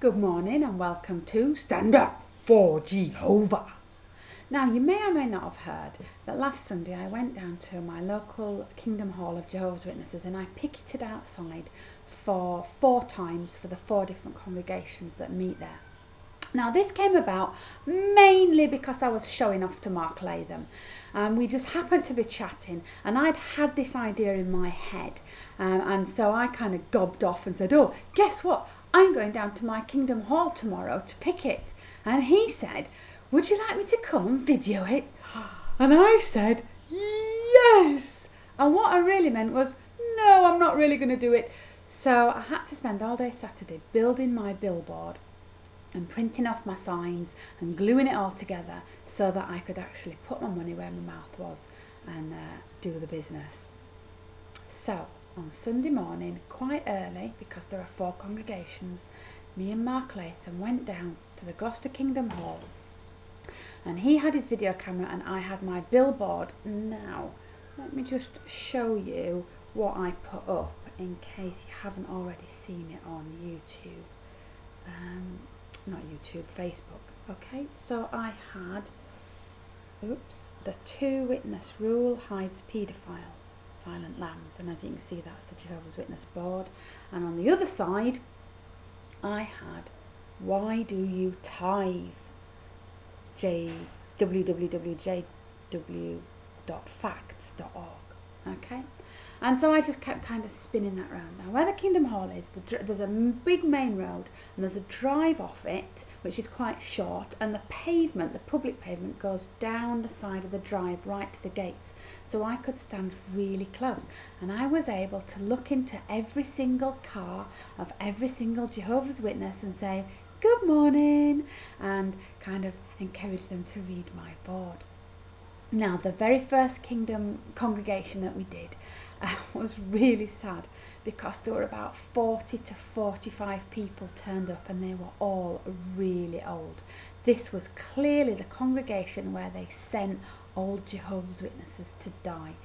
Good morning and welcome to Stand Up for Jehovah. Now you may or may not have heard that last Sunday I went down to my local Kingdom Hall of Jehovah's Witnesses and I picketed outside for 4 times for the 4 different congregations that meet there. Now this came about mainly because I was showing off to Mark Latham. We just happened to be chatting and I'd had this idea in my head and so I kind of gobbed off and said, oh, guess what? I'm going down to my Kingdom Hall tomorrow to PICKET. And he said, would you like me to come and video it? And I said, yes. And what I really meant was, no, I'm not really going to do it. So I had to spend all day Saturday building my billboard and printing off my signs and gluing it all together so that I could actually put my money where my mouth was and do the business. So on Sunday morning, quite early, because there are 4 congregations, me and Mark Latham went down to the Gloucester Kingdom Hall and he had his video camera and I had my billboard. Now let me just show you what I put up in case you haven't already seen it on YouTube. Not YouTube, Facebook. Okay, so I had, the 2 witness rule hides paedophiles, silent lambs, and as you can see that's the Jehovah's Witness board, and on the other side I had why do you tithe, www.jw.facts.org. okay, and so I just kept kind of spinning that round. Now where the Kingdom Hall is, there's a big main road and there's a drive off it which is quite short, and the pavement, the public pavement, goes down the side of the drive right to the gates. So I could stand really close and I was able to look into every single car of every single Jehovah's Witness and say good morning and kind of encourage them to read my board. Now the very first Kingdom congregation that we did was really sad because there were about 40 to 45 people turned up and they were all really old. This was clearly the congregation where they sent old Jehovah's Witnesses to die.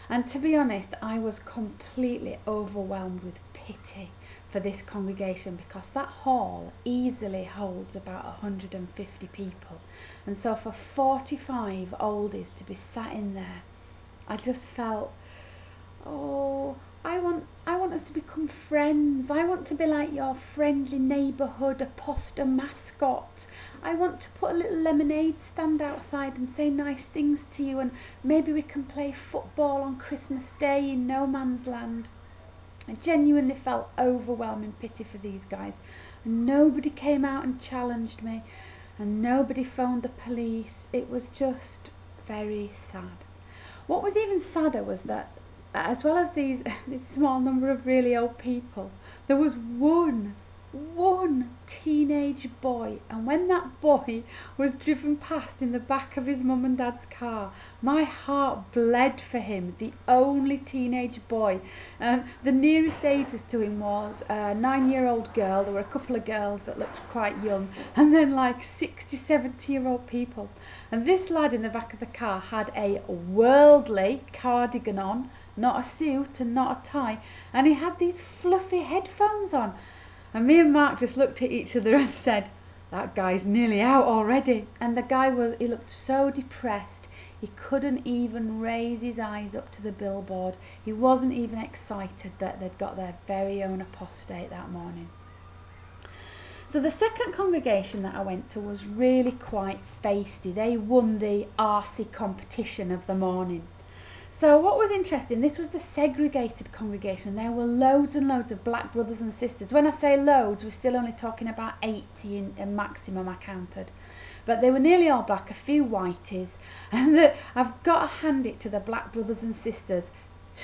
And to be honest, I was completely overwhelmed with pity for this congregation because that hall easily holds about 150 people. And so for 45 oldies to be sat in there, I just felt, oh, I want us to become friends. I want to be like your friendly neighbourhood apostle mascot. I want to put a little lemonade stand outside and say nice things to you, and maybe we can play football on Christmas Day in no man's land. I genuinely felt overwhelming pity for these guys, and nobody came out and challenged me and nobody phoned the police. It was just very sad. What was even sadder was that as well as this small number of really old people, there was one teenage boy, and when that boy was driven past in the back of his mum and dad's car, my heart bled for him. The only teenage boy, the nearest ages to him was a 9-year-old girl. There were a couple of girls that looked quite young, and then like 60, 70-year-old people. And this lad in the back of the car had a worldly cardigan on, not a suit and not a tie, and he had these fluffy headphones on. And me and Mark just looked at each other and said, that guy's nearly out already. And the guy he looked so depressed, he couldn't even raise his eyes up to the billboard. He wasn't even excited that they'd got their very own apostate that morning. So the second congregation that I went to was really quite feisty. They won the RC competition of the morning. So what was interesting, this was the segregated congregation. There were loads and loads of black brothers and sisters. When I say loads, we're still only talking about 80 in maximum I counted. But they were nearly all black, a few whiteys. And I've got to hand it to the black brothers and sisters.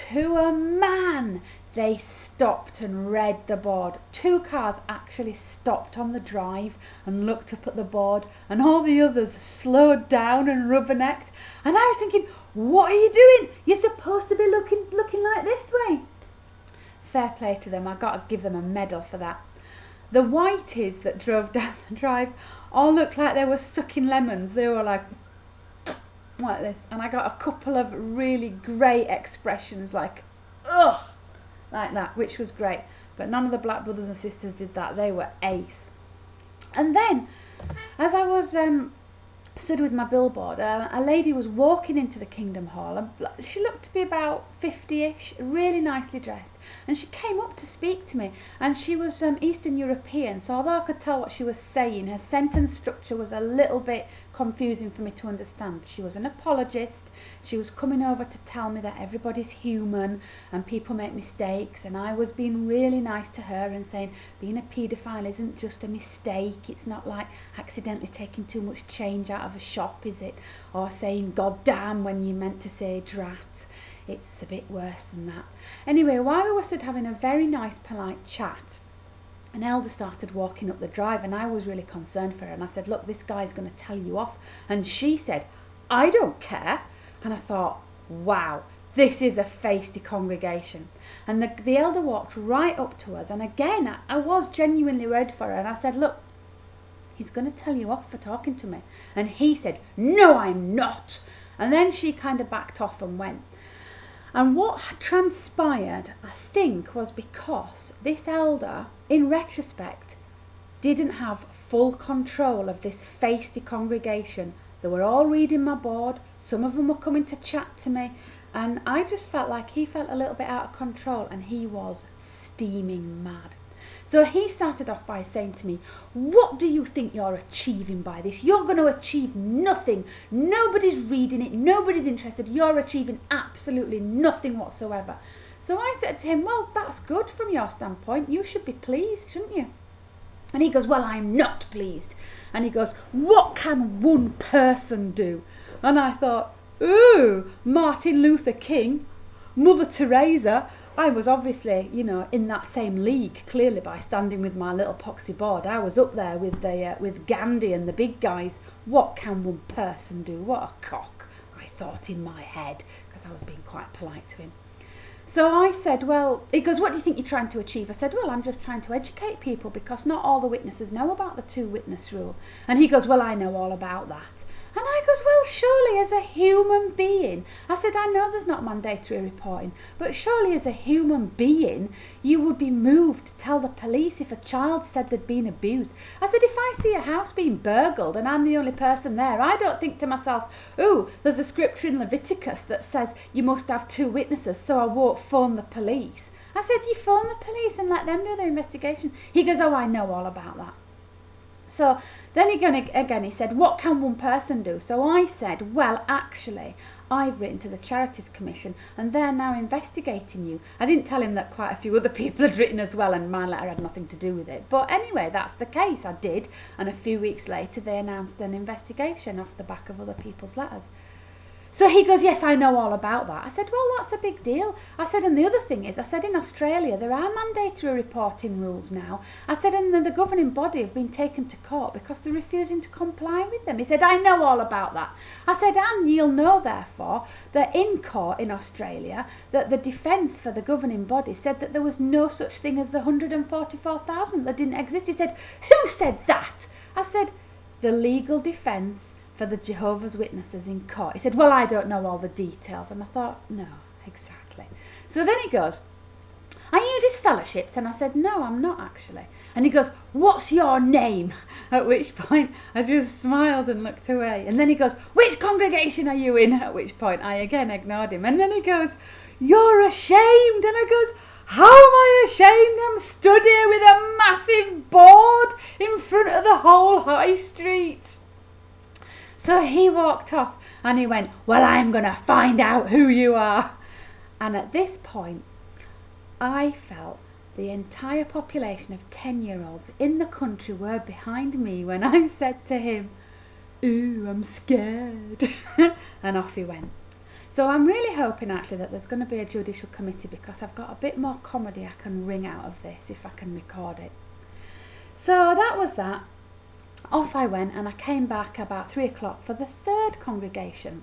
To a man, they stopped and read the board. 2 cars actually stopped on the drive and looked up at the board, and all the others slowed down and rubbernecked. And I was thinking, what are you doing? You're supposed to be looking like this way. Fair play to them. I've got to give them a medal for that. The whiteys that drove down the drive all looked like they were sucking lemons. They were like this. And I got a couple of really great expressions like, ugh, like that, which was great. But none of the black brothers and sisters did that. They were ace. And then, as I was stood with my billboard, a lady was walking into the Kingdom Hall, and she looked to be about 50-ish, really nicely dressed, and she came up to speak to me, and she was Eastern European, so although I could tell what she was saying, her sentence structure was a little bit confusing for me to understand. She was an apologist. She was coming over to tell me that everybody's human and people make mistakes, and I was being really nice to her and saying being a paedophile isn't just a mistake. It's not like accidentally taking too much change out of a shop, is it? Or saying God damn when you meant to say drat. It's a bit worse than that. Anyway, while we were stood having a very nice polite chat, an elder started walking up the drive, and I was really concerned for her, and I said, look, this guy's going to tell you off. And she said, I don't care. And I thought, wow, this is a feisty congregation. And the elder walked right up to us, and again I was genuinely worried for her, and I said, look, he's going to tell you off for talking to me. And he said, no, I'm not. And then she kind of backed off and went. And what transpired, I think, was because this elder, in retrospect, didn't have full control of this feisty congregation. They were all reading my board, some of them were coming to chat to me, and I just felt like he felt a little bit out of control, and he was steaming mad. So he started off by saying to me, what do you think you're achieving by this? You're going to achieve nothing. Nobody's reading it. Nobody's interested. You're achieving absolutely nothing whatsoever. So I said to him, well, that's good from your standpoint. You should be pleased, shouldn't you? And he goes, well, I'm not pleased. And he goes, what can one person do? And I thought, ooh, Martin Luther King, Mother Teresa. I was obviously, you know, in that same league, clearly, by standing with my little poxy board. I was up there with Gandhi and the big guys. What can one person do? What a cock, I thought in my head, because I was being quite polite to him. So I said, well, he goes, what do you think you're trying to achieve? I said, well, I'm just trying to educate people, because not all the witnesses know about the 2-witness rule. And he goes, well, I know all about that. And I goes, well, surely as a human being, I said, I know there's not mandatory reporting, but surely as a human being, you would be moved to tell the police if a child said they'd been abused. I said, if I see a house being burgled and I'm the only person there, I don't think to myself, ooh, there's a scripture in Leviticus that says you must have 2 witnesses, so I won't phone the police. I said, you phone the police and let them do their investigation. He goes, oh, I know all about that. So then again he said, what can one person do? So I said, well, actually, I've written to the Charities Commission and they're now investigating you. I didn't tell him that quite a few other people had written as well, and my letter had nothing to do with it. But anyway, that's the case. I did. And a few weeks later, they announced an investigation off the back of other people's letters. So he goes, yes, I know all about that. I said, well, that's a big deal. I said, and the other thing is, I said, in Australia, there are mandatory reporting rules now. I said, and the governing body have been taken to court because they're refusing to comply with them. He said, I know all about that. I said, and you'll know, therefore, that in court in Australia, that the defence for the governing body said that there was no such thing as the 144,000 that didn't exist. He said, who said that? I said, the legal defence for the Jehovah's Witnesses in court. He said, well, I don't know all the details. And I thought, no, exactly. So then he goes, are you disfellowshipped? And I said, no, I'm not actually. And he goes, what's your name? At which point I just smiled and looked away. And then he goes, which congregation are you in? At which point I again ignored him. And then he goes, you're ashamed. And I goes, how am I ashamed? I'm stood here with a massive board in front of the whole high street. So he walked off and he went, well, I'm going to find out who you are. And at this point, I felt the entire population of 10-year-olds in the country were behind me when I said to him, ooh, I'm scared. And off he went. So I'm really hoping actually that there's going to be a judicial committee, because I've got a bit more comedy I can wring out of this if I can record it. So that was that. Off I went, and I came back about 3 o'clock for the 3rd congregation,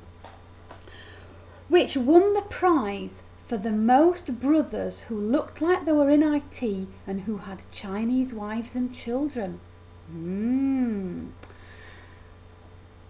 which won the prize for the most brothers who looked like they were in IT and who had Chinese wives and children.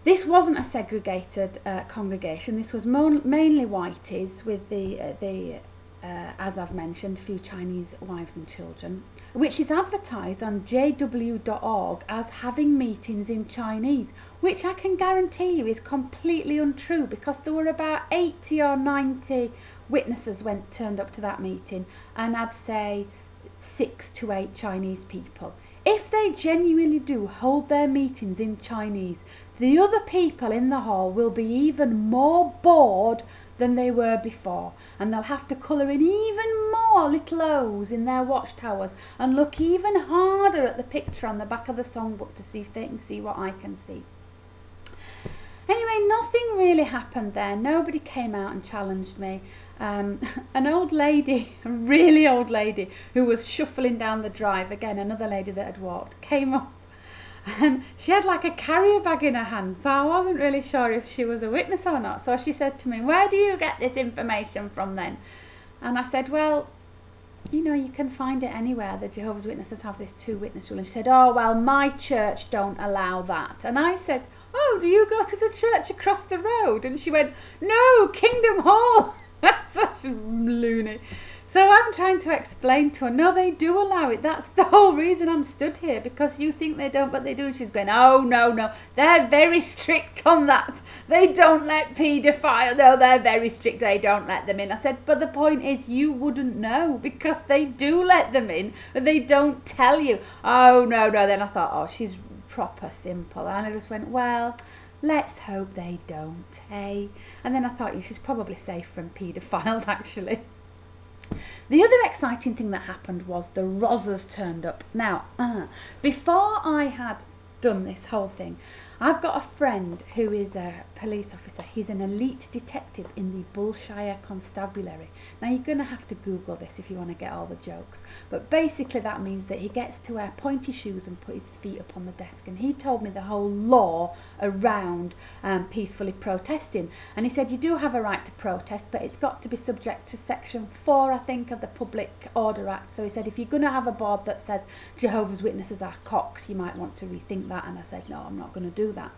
This wasn't a segregated congregation. This was mainly whiteys with the as I've mentioned, a few Chinese wives and children. which is advertised on jw.org as having meetings in Chinese, which I can guarantee you is completely untrue, because there were about 80 or 90 witnesses turned up to that meeting, and I'd say 6 to 8 Chinese people. If they genuinely do hold their meetings in Chinese, the other people in the hall will be even more bored than they were before, and they'll have to colour in even more little O's in their watchtowers and look even harder at the picture on the back of the songbook to see if they can see what I can see. Anyway, nothing really happened there. Nobody came out and challenged me. An old lady, a really old lady, who was shuffling down the drive, again another lady that had walked, came up, and she had like a carrier bag in her hand, so I wasn't really sure if she was a witness or not. So she said to me, "Where do you get this information from then?" And I said, "Well, you know, you can find it anywhere. The Jehovah's Witnesses have this 2-witness rule." And she said, "Oh, well, my church don't allow that." And I said, "Oh, do you go to the church across the road?" And she went, "No, Kingdom Hall." That's such a loony. So I'm trying to explain to her, no, they do allow it. That's the whole reason I'm stood here, because you think they don't, but they do. She's going, "Oh, no, they're very strict on that. They don't let paedophiles, no, they're very strict, they don't let them in." I said, "But the point is, you wouldn't know, because they do let them in, but they don't tell you." "Oh, no." Then I thought, oh, she's proper simple. And I just went, well, let's hope they don't, eh? And then I thought, she's probably safe from paedophiles, actually. The other exciting thing that happened was the Rozzers turned up. Now, before I had done this whole thing, I've got a friend who is a police officer. He's an elite detective in the Bullshire Constabulary. Now, you're going to have to Google this if you want to get all the jokes. But basically that means that he gets to wear pointy shoes and put his feet up on the desk. And he told me the whole law around peacefully protesting. And he said, you do have a right to protest, but it's got to be subject to Section 4, I think, of the Public Order Act. So he said, if you're going to have a board that says Jehovah's Witnesses are cocks, you might want to rethink that. And I said, no, I'm not going to do that.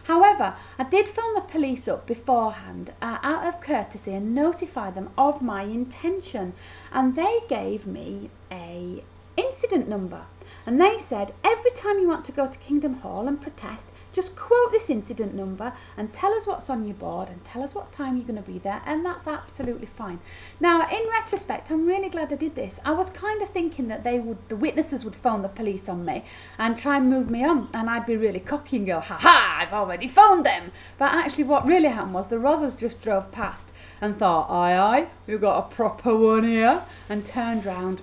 However, I did phone the police up beforehand out of courtesy and notify them of my intention, and they gave me a incident number, and they said every time you want to go to Kingdom Hall and protest, just quote this incident number and tell us what's on your board and tell us what time you're going to be there, and that's absolutely fine. Now, in retrospect, I'm really glad I did this. I was kind of thinking that the witnesses would phone the police on me and try and move me on, and I'd be really cocky and go, ha, I've already phoned them. But actually what really happened was the Rozzers just drove past and thought, aye, we've got a proper one here, and turned round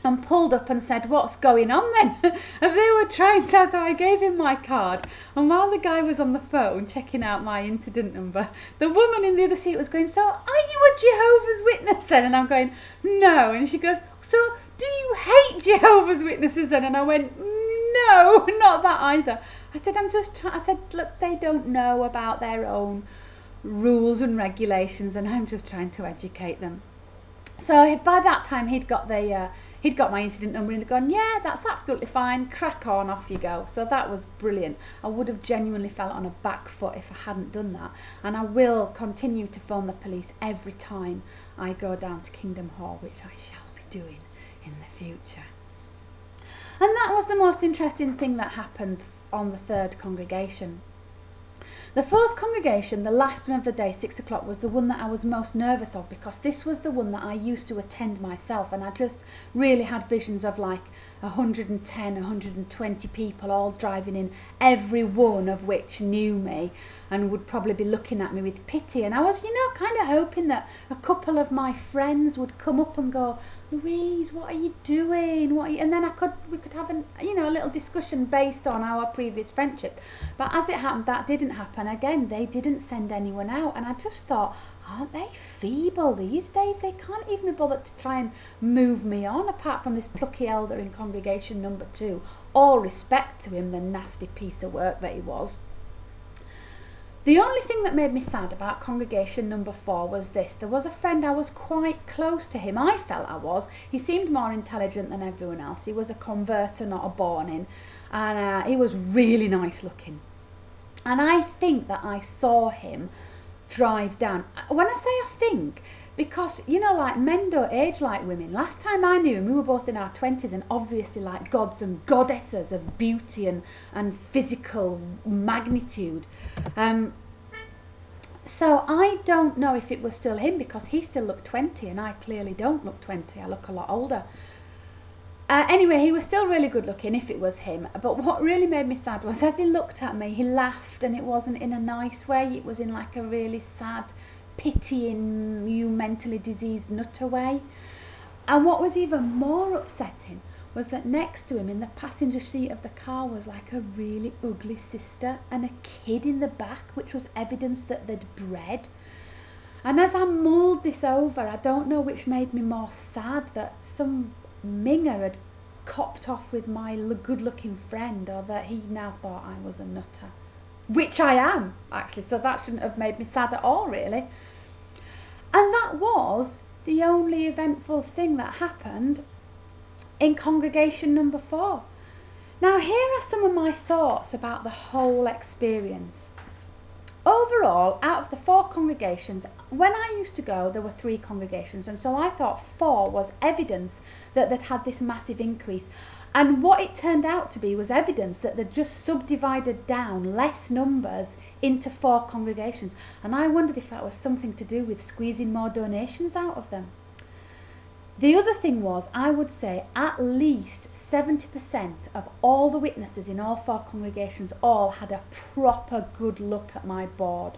and pulled up and said, what's going on then? And they were trying to, so I gave him my card, and while the guy was on the phone checking out my incident number, the woman in the other seat was going, so are you a Jehovah's Witness then? And I'm going, no. And she goes, so do you hate Jehovah's Witnesses then? And I went, no, not that either. I said, I said, look, they don't know about their own rules and regulations, and I'm just trying to educate them. So by that time he'd got my incident number and gone, yeah, that's absolutely fine, crack on, off you go. So that was brilliant. I would have genuinely felt on a back foot if I hadn't done that. And I will continue to phone the police every time I go down to Kingdom Hall, which I shall be doing in the future. And that was the most interesting thing that happened on the third congregation. The fourth congregation, the last one of the day, 6 o'clock, was the one that I was most nervous of, because this was the one that I used to attend myself, and I just really had visions of like 110, 120 people all driving in, every one of which knew me and would probably be looking at me with pity. And I was, you know, kind of hoping that a couple of my friends would come up and go, Louise, what are you doing? And then we could have a little discussion based on our previous friendship. But as it happened, that didn't happen. Again, they didn't send anyone out, and I just thought, aren't they feeble these days? They can't even be bothered to try and move me on, apart from this plucky elder in congregation number 2. All respect to him, the nasty piece of work that he was. The only thing that made me sad about congregation number 4 was this. There was a friend, I was quite close to him. I felt I was. He seemed more intelligent than everyone else. He was a converter, not a born-in. And he was really nice looking. And I think that I saw him drive down. When I say I think, because, you know, like, men don't age like women. Last time I knew him, we were both in our 20s and obviously like gods and goddesses of beauty and physical magnitude. So I don't know if it was still him, because he still looked 20 and I clearly don't look 20. I look a lot older. Anyway, he was still really good looking if it was him. But what really made me sad was, as he looked at me, he laughed, and it wasn't in a nice way. It was in like a really sad, pitying, you mentally diseased nutter way. And what was even more upsetting was that next to him in the passenger seat of the car was like a really ugly sister and a kid in the back, which was evidence that they'd bred. And as I mulled this over, I don't know which made me more sad, that some minger had copped off with my good-looking friend, or that he now thought I was a nutter. Which I am, actually, so that shouldn't have made me sad at all, really. And that was the only eventful thing that happened in congregation number 4. Now, here are some of my thoughts about the whole experience. Overall, out of the 4 congregations, when I used to go, there were 3 congregations, and so I thought 4 was evidence that they'd had this massive increase. And what it turned out to be was evidence that they'd just subdivided down less numbers into 4 congregations. And I wondered if that was something to do with squeezing more donations out of them. The other thing was, I would say at least 70% of all the witnesses in all 4 congregations all had a proper good look at my board.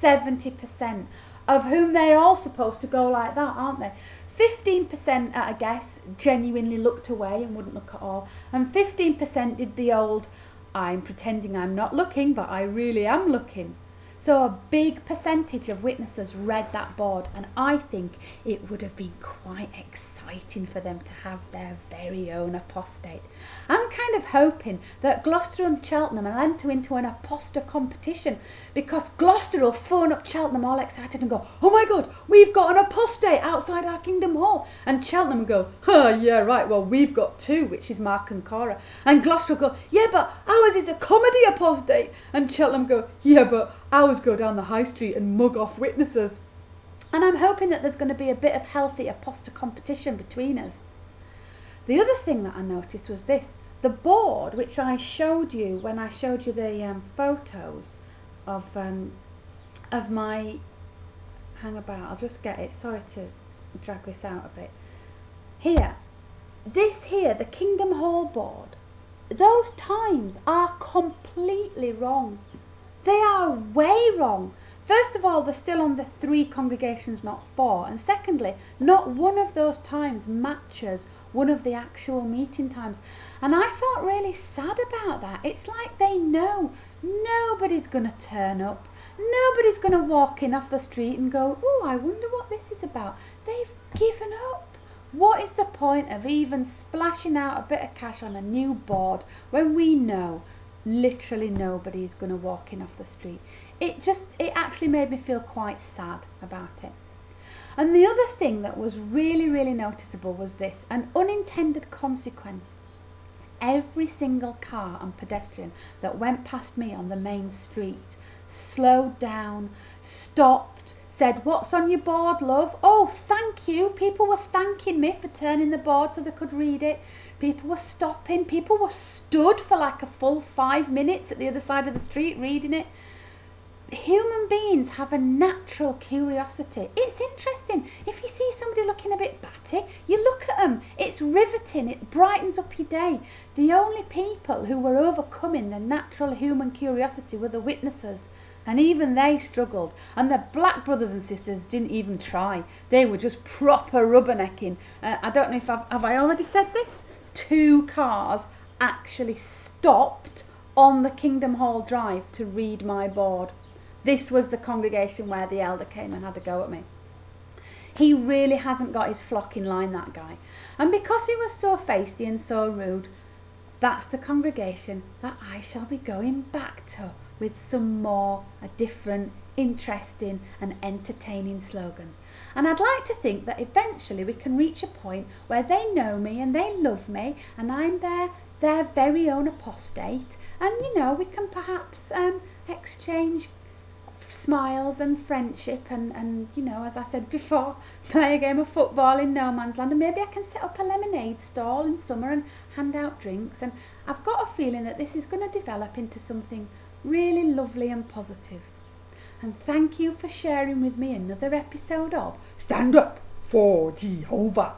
70%, of whom they're all supposed to go like that, aren't they? 15% at a guess genuinely looked away and wouldn't look at all, and 15% did the old, I'm pretending I'm not looking but I really am looking. So a big percentage of witnesses read that board, and I think it would have been quite exciting for them to have their very own apostate. I'm kind of hoping that Gloucester and Cheltenham will enter into an apostle competition, because Gloucester will phone up Cheltenham all excited and go, oh my God, we've got an apostate outside our Kingdom Hall. And Cheltenham go, oh yeah, right, well, we've got 2, which is Mark and Cora. And Gloucester will go, yeah, but ours is a comedy apostate. And Cheltenham go, yeah, but ours go down the high street and mug off witnesses. And I'm hoping that there's going to be a bit of healthy apostle competition between us. The other thing that I noticed was this. The board, which I showed you when I showed you the photos of my... Hang about, I'll just get it. Sorry to drag this out a bit. Here, this here, the Kingdom Hall board, those times are completely wrong. They are way wrong. First of all, they're still on the 3 congregations, not 4. And secondly, not one of those times matches one of the actual meeting times. And I felt really sad about that. It's like they know nobody's going to turn up. Nobody's going to walk in off the street and go, oh, I wonder what this is about. They've given up. What is the point of even splashing out a bit of cash on a new board when we know literally nobody is going to walk in off the street? It actually made me feel quite sad about it. And the other thing that was really, really noticeable was this, an unintended consequence. Every car and pedestrian that went past me on the main street slowed down, stopped, said, what's on your board, love? Oh, thank you. People were thanking me for turning the board so they could read it. People were stopping. People were stood for like a full 5 minutes at the other side of the street reading it. Human beings have a natural curiosity. It's interesting. If you see somebody looking a bit batty, you look at them. It's riveting. It brightens up your day. The only people who were overcoming the natural human curiosity were the witnesses. And even they struggled. And the black brothers and sisters didn't even try. They were just proper rubbernecking. I don't know if have I already said this? 2 cars actually stopped on the Kingdom Hall Drive to read my board. This was the congregation where the elder came and had a go at me. He really hasn't got his flock in line, that guy. And because he was so feisty and so rude, that's the congregation that I shall be going back to with some more different, interesting and entertaining slogans. And I'd like to think that eventually we can reach a point where they know me and they love me and I'm their very own apostate, and you know, we can perhaps exchange smiles and friendship and you know, as I said before, play a game of football in no man's land, and maybe I can set up a lemonade stall in summer and hand out drinks. And I've got a feeling that this is going to develop into something really lovely and positive. And thank you for sharing with me another episode of Stand Up for Jehovah.